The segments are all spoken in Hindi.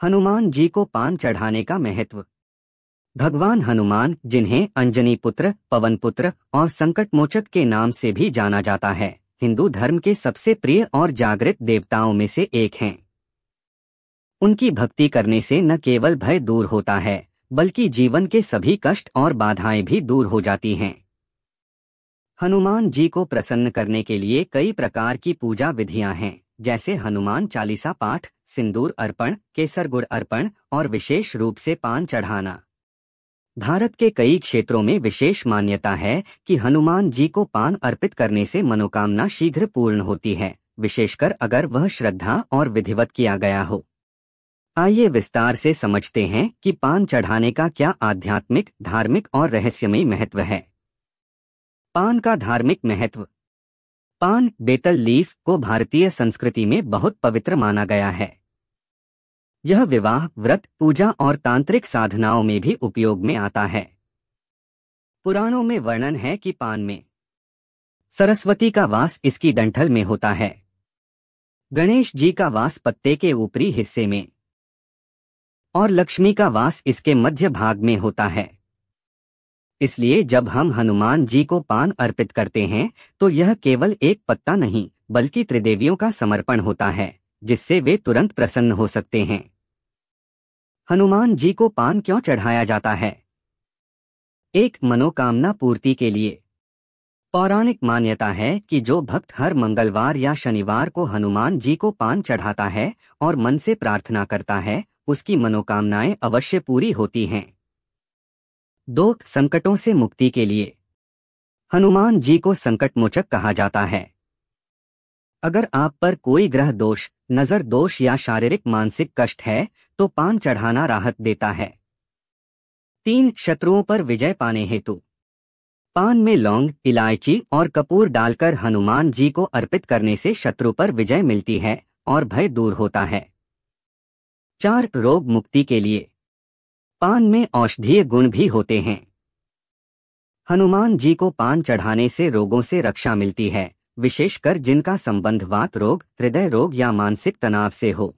हनुमान जी को पान चढ़ाने का महत्व। भगवान हनुमान, जिन्हें अंजनी पुत्र, पवन पुत्र और संकटमोचक के नाम से भी जाना जाता है, हिंदू धर्म के सबसे प्रिय और जागृत देवताओं में से एक हैं। उनकी भक्ति करने से न केवल भय दूर होता है, बल्कि जीवन के सभी कष्ट और बाधाएं भी दूर हो जाती हैं। हनुमान जी को प्रसन्न करने के लिए कई प्रकार की पूजा विधियां हैं, जैसे हनुमान चालीसा पाठ, सिंदूर अर्पण, केसर गुड़ अर्पण और विशेष रूप से पान चढ़ाना। भारत के कई क्षेत्रों में विशेष मान्यता है कि हनुमान जी को पान अर्पित करने से मनोकामना शीघ्र पूर्ण होती है, विशेषकर अगर वह श्रद्धा और विधिवत किया गया हो। आइए विस्तार से समझते हैं कि पान चढ़ाने का क्या आध्यात्मिक, धार्मिक और रहस्यमयी महत्व है। पान का धार्मिक महत्व। पान, बेतल लीफ, को भारतीय संस्कृति में बहुत पवित्र माना गया है। यह विवाह, व्रत, पूजा और तांत्रिक साधनाओं में भी उपयोग में आता है। पुराणों में वर्णन है कि पान में सरस्वती का वास इसकी डंठल में होता है, गणेश जी का वास पत्ते के ऊपरी हिस्से में और लक्ष्मी का वास इसके मध्य भाग में होता है। इसलिए जब हम हनुमान जी को पान अर्पित करते हैं तो यह केवल एक पत्ता नहीं, बल्कि त्रिदेवियों का समर्पण होता है, जिससे वे तुरंत प्रसन्न हो सकते हैं। हनुमान जी को पान क्यों चढ़ाया जाता है? एक, मनोकामना पूर्ति के लिए। पौराणिक मान्यता है कि जो भक्त हर मंगलवार या शनिवार को हनुमान जी को पान चढ़ाता है और मन से प्रार्थना करता है, उसकी मनोकामनाएं अवश्य पूरी होती हैं। 2, संकटों से मुक्ति के लिए। हनुमान जी को संकटमोचक कहा जाता है। अगर आप पर कोई ग्रह दोष, नजर दोष या शारीरिक मानसिक कष्ट है तो पान चढ़ाना राहत देता है। 3, शत्रुओं पर विजय पाने हेतु। पान में लौंग, इलायची और कपूर डालकर हनुमान जी को अर्पित करने से शत्रु पर विजय मिलती है और भय दूर होता है। 4, रोग मुक्ति के लिए। पान में औषधीय गुण भी होते हैं। हनुमान जी को पान चढ़ाने से रोगों से रक्षा मिलती है, विशेषकर जिनका संबंध वात रोग, हृदय रोग या मानसिक तनाव से हो।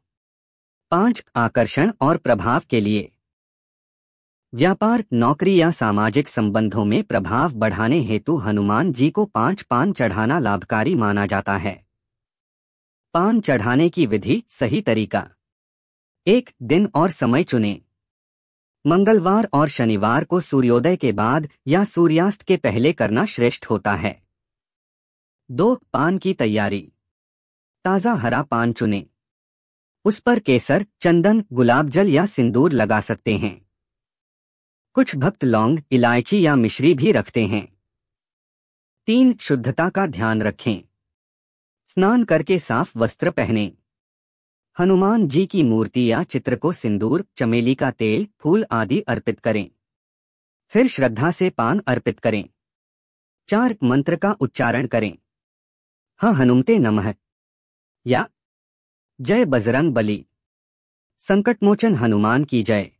5, आकर्षण और प्रभाव के लिए। व्यापार, नौकरी या सामाजिक संबंधों में प्रभाव बढ़ाने हेतु हनुमान जी को 5 पान चढ़ाना लाभकारी माना जाता है। पान चढ़ाने की विधि, सही तरीका। 1, दिन और समय चुनें। मंगलवार और शनिवार को सूर्योदय के बाद या सूर्यास्त के पहले करना श्रेष्ठ होता है। 2, पान की तैयारी। ताज़ा हरा पान चुनें। उस पर केसर, चंदन, गुलाब जल या सिंदूर लगा सकते हैं। कुछ भक्त लौंग, इलायची या मिश्री भी रखते हैं। 3, शुद्धता का ध्यान रखें। स्नान करके साफ वस्त्र पहनें। हनुमान जी की मूर्ति या चित्र को सिंदूर, चमेली का तेल, फूल आदि अर्पित करें। फिर श्रद्धा से पान अर्पित करें। 4, मंत्र का उच्चारण करें। ह हनुमते नमः या जय बजरंग बली। संकटमोचन हनुमान की जय।